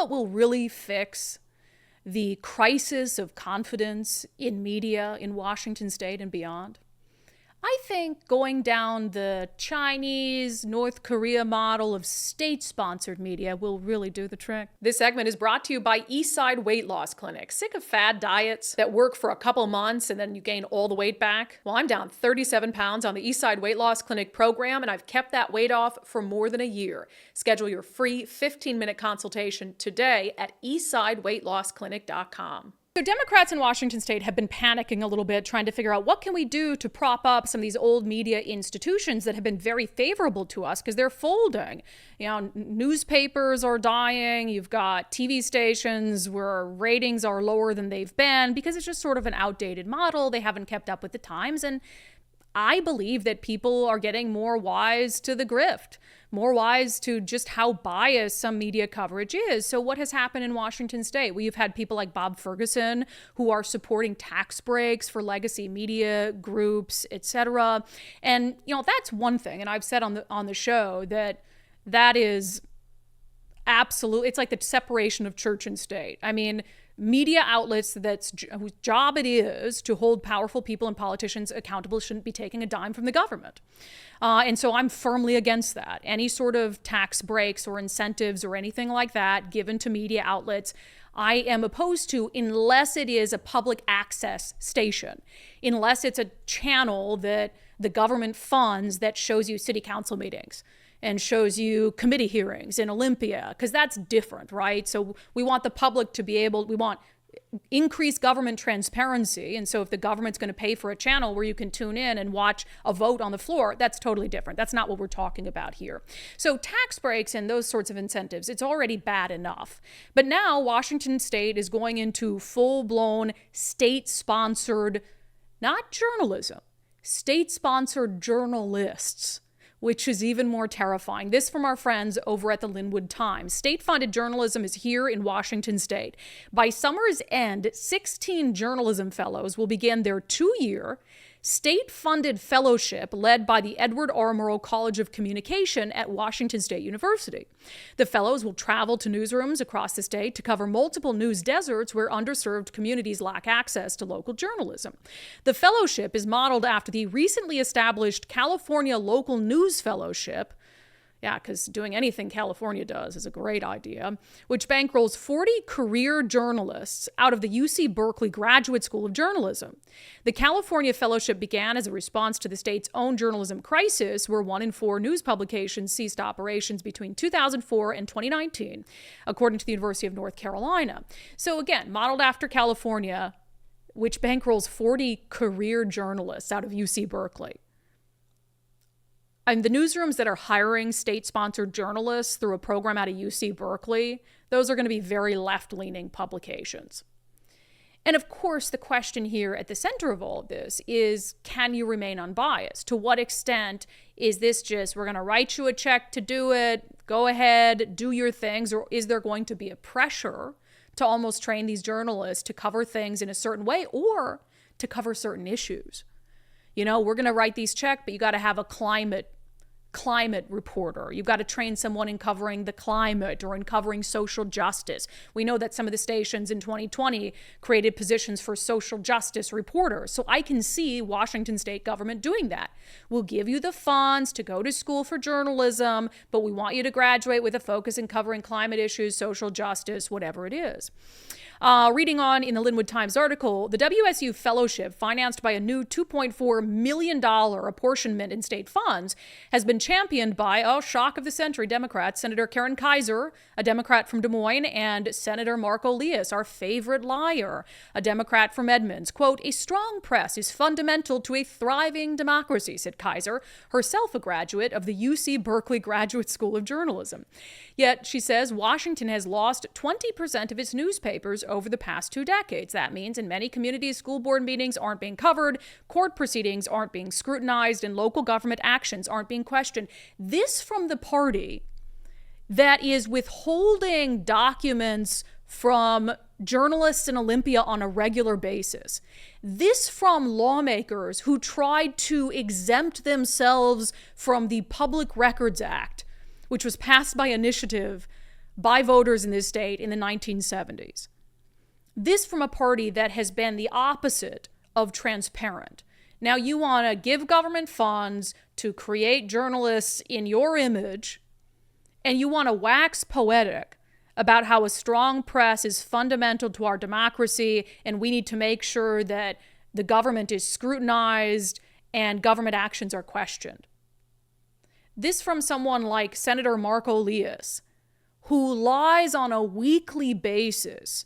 what will really fix the crisis of confidence in media in Washington state and beyond? I think going down the Chinese, North Korea model of state-sponsored media will really do the trick. This segment is brought to you by Eastside Weight Loss Clinic. Sick of fad diets that work for a couple months and then you gain all the weight back? Well, I'm down 37 pounds on the Eastside Weight Loss Clinic program, and I've kept that weight off for more than a year. Schedule your free 15-minute consultation today at eastsideweightlossclinic.com. So Democrats in Washington state have been panicking a little bit, trying to figure out what can we do to prop up some of these old media institutions that have been very favorable to us because they're folding. You know, newspapers are dying. You've got TV stations where ratings are lower than they've been because it's just sort of an outdated model. They haven't kept up with the times. And I believe that people are getting more wise to the grift, more wise to just how biased some media coverage is. So what has happened in Washington state? Well, you've had people like Bob Ferguson who are supporting tax breaks for legacy media groups, etc. And, you know, that's one thing. And I've said on the show that is absolute. It's like the separation of church and state. I mean, media outlets whose job it is to hold powerful people and politicians accountable shouldn't be taking a dime from the government. And so I'm firmly against that. Any sort of tax breaks or incentives or anything like that given to media outlets, I am opposed to unless it is a public access station, unless it's a channel that the government funds that shows you city council meetings and shows you committee hearings in Olympia, because that's different, right? So we want the public to be able, we want increased government transparency. And so if the government's going to pay for a channel where you can tune in and watch a vote on the floor, that's totally different. That's not what we're talking about here. So tax breaks and those sorts of incentives, it's already bad enough. But now Washington state is going into full-blown state-sponsored, not journalism, state-sponsored journalists, which is even more terrifying. This from our friends over at the Linwood Times. State-funded journalism is here in Washington state. By summer's end, 16 journalism fellows will begin their 2-year state-funded fellowship led by the Edward R. Murrow College of Communication at Washington State University. The fellows will travel to newsrooms across the state to cover multiple news deserts where underserved communities lack access to local journalism. The fellowship is modeled after the recently established California Local News Fellowship. Yeah, because doing anything California does is a great idea, which bankrolls 40 career journalists out of the UC Berkeley Graduate School of Journalism. The California Fellowship began as a response to the state's own journalism crisis, where 1 in 4 news publications ceased operations between 2004 and 2019, according to the University of North Carolina. So again, modeled after California, which bankrolls 40 career journalists out of UC Berkeley. And the newsrooms that are hiring state-sponsored journalists through a program out of UC Berkeley, those are going to be very left-leaning publications. And of course, the question here at the center of all of this is, can you remain unbiased? To what extent is this just, we're going to write you a check to do it, go ahead, do your things, or is there going to be a pressure to almost train these journalists to cover things in a certain way or to cover certain issues? You know, we're going to write these checks, but you got to have a climate reporter. You've got to train someone in covering the climate or in covering social justice. We know that some of the stations in 2020 created positions for social justice reporters. So I can see Washington state government doing that. We'll give you the funds to go to school for journalism, but we want you to graduate with a focus in covering climate issues, social justice, whatever it is. Reading on in the Linwood Times article, the WSU Fellowship, financed by a new $2.4 million apportionment in state funds, has been championed by, shock of the century, Democrats, Senator Karen Kaiser, a Democrat from Des Moines, and Senator Mark Elias, our favorite liar, a Democrat from Edmonds. Quote, "A strong press is fundamental to a thriving democracy," said Kaiser, herself a graduate of the UC Berkeley Graduate School of Journalism. Yet, she says, Washington has lost 20% of its newspapers over the past 2 decades. That means in many communities, school board meetings aren't being covered, court proceedings aren't being scrutinized, and local government actions aren't being questioned. This from the party that is withholding documents from journalists in Olympia on a regular basis. This from lawmakers who tried to exempt themselves from the Public Records Act, which was passed by initiative by voters in this state in the 1970s. This from a party that has been the opposite of transparent. Now you want to give government funds to create journalists in your image, and you want to wax poetic about how a strong press is fundamental to our democracy, and we need to make sure that the government is scrutinized and government actions are questioned. This from someone like Senator Mark Elias, who lies on a weekly basis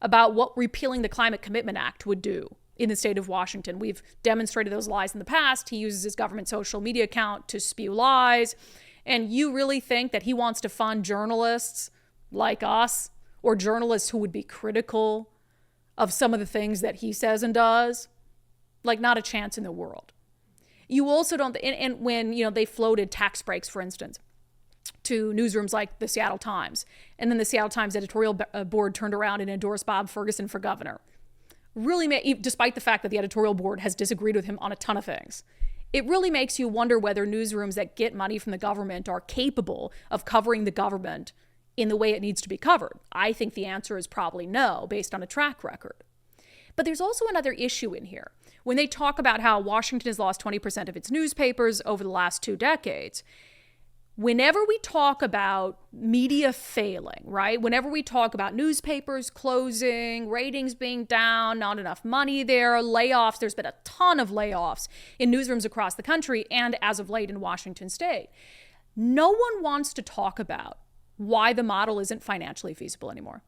about what repealing the Climate Commitment Act would do in the state of Washington. We've demonstrated those lies in the past. He uses his government social media account to spew lies. And you really think that he wants to fund journalists like us, or journalists who would be critical of some of the things that he says and does? Like, not a chance in the world. You also don't, and when, they floated tax breaks, for instance, to newsrooms like the Seattle Times, and then the Seattle Times editorial board turned around and endorsed Bob Ferguson for governor. Really, despite the fact that the editorial board has disagreed with him on a ton of things, it really makes you wonder whether newsrooms that get money from the government are capable of covering the government in the way it needs to be covered. I think the answer is probably no, based on a track record. But there's also another issue in here. When they talk about how Washington has lost 20% of its newspapers over the last 2 decades, whenever we talk about media failing, right? Whenever we talk about newspapers closing, ratings being down, not enough money there, layoffs, there's been a ton of layoffs in newsrooms across the country and as of late in Washington state. No one wants to talk about why the model isn't financially feasible anymore.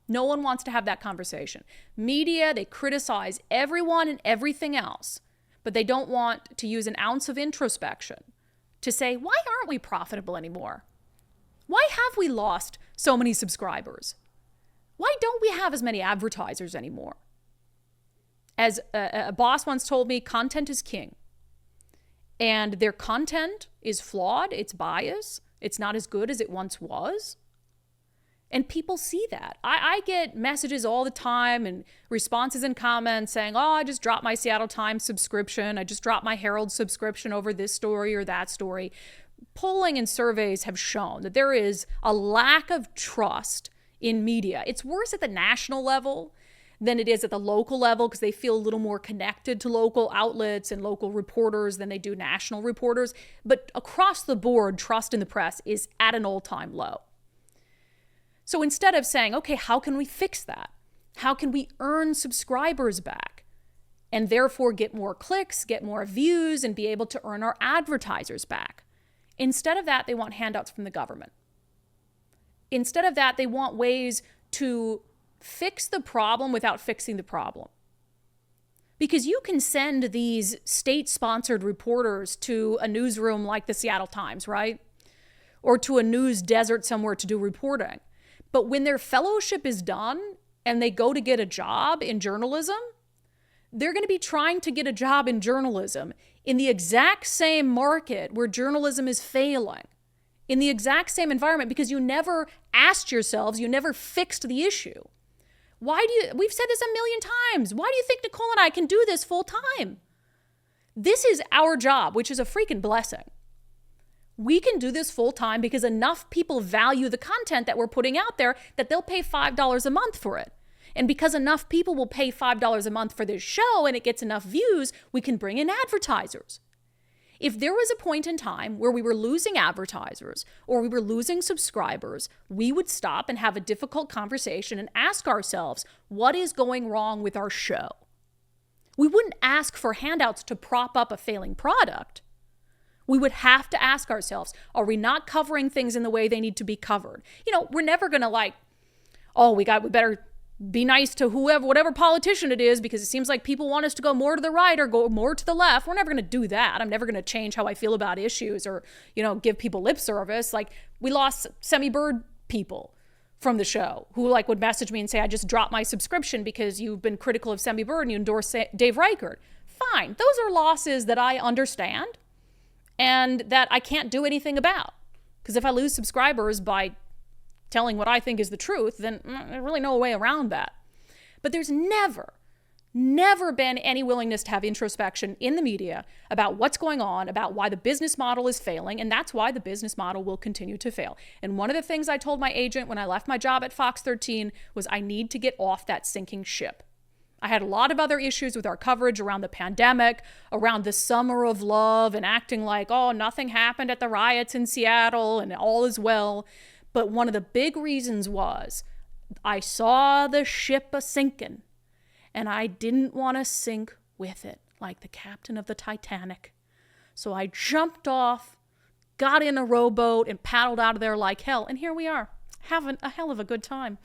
No one wants to have that conversation. Media, they criticize everyone and everything else, but they don't want to use an ounce of introspection to say, why aren't we profitable anymore? Why have we lost so many subscribers? Why don't we have as many advertisers anymore? As a boss once told me, content is king. And their content is flawed, it's biased, it's not as good as it once was. And people see that. I get messages all the time and responses and comments saying, I just dropped my Seattle Times subscription. I just dropped my Herald subscription over this story or that story. Polling and surveys have shown that there is a lack of trust in media. It's worse at the national level than it is at the local level because they feel a little more connected to local outlets and local reporters than they do national reporters. But across the board, trust in the press is at an all-time low. So instead of saying, okay, how can we fix that? How can we earn subscribers back and therefore get more clicks, get more views, and be able to earn our advertisers back? Instead of that, they want handouts from the government. Instead of that, they want ways to fix the problem without fixing the problem. Because you can send these state-sponsored reporters to a newsroom like the Seattle Times, right? Or to a news desert somewhere to do reporting. But when their fellowship is done and they go to get a job in journalism, they're going to be trying to get a job in journalism in the exact same market where journalism is failing, in the exact same environment, because you never asked yourselves, you never fixed the issue. We've said this a million times. Why do you think Nicole and I can do this full time? This is our job, which is a freaking blessing. We can do this full time because enough people value the content that we're putting out there that they'll pay $5 a month for it. And because enough people will pay $5 a month for this show and it gets enough views, we can bring in advertisers. If there was a point in time where we were losing advertisers or we were losing subscribers, we would stop and have a difficult conversation and ask ourselves, what is going wrong with our show? We wouldn't ask for handouts to prop up a failing product. We would have to ask ourselves, are we not covering things in the way they need to be covered? We're never going to we better be nice to whatever politician it is because it seems like people want us to go more to the right or go more to the left. We're never going to do that. I'm never going to change how I feel about issues or, give people lip service. Like, we lost Semi Bird people from the show who would message me and say, I just dropped my subscription because you've been critical of Semi Bird and you endorse Dave Reichert. Fine. Those are losses that I understand and that I can't do anything about. Because if I lose subscribers by telling what I think is the truth, then there's really no way around that. But there's never never been any willingness to have introspection in the media about what's going on, about why the business model is failing, and that's why the business model will continue to fail. And one of the things I told my agent when I left my job at Fox 13 was I need to get off that sinking ship. I had a lot of other issues with our coverage around the pandemic, around the summer of love, and acting like, oh, nothing happened at the riots in Seattle and all is well. But one of the big reasons was I saw the ship a-sinking, and I didn't want to sink with it like the captain of the Titanic. So I jumped off, got in a rowboat, and paddled out of there like hell. And here we are, having a hell of a good time.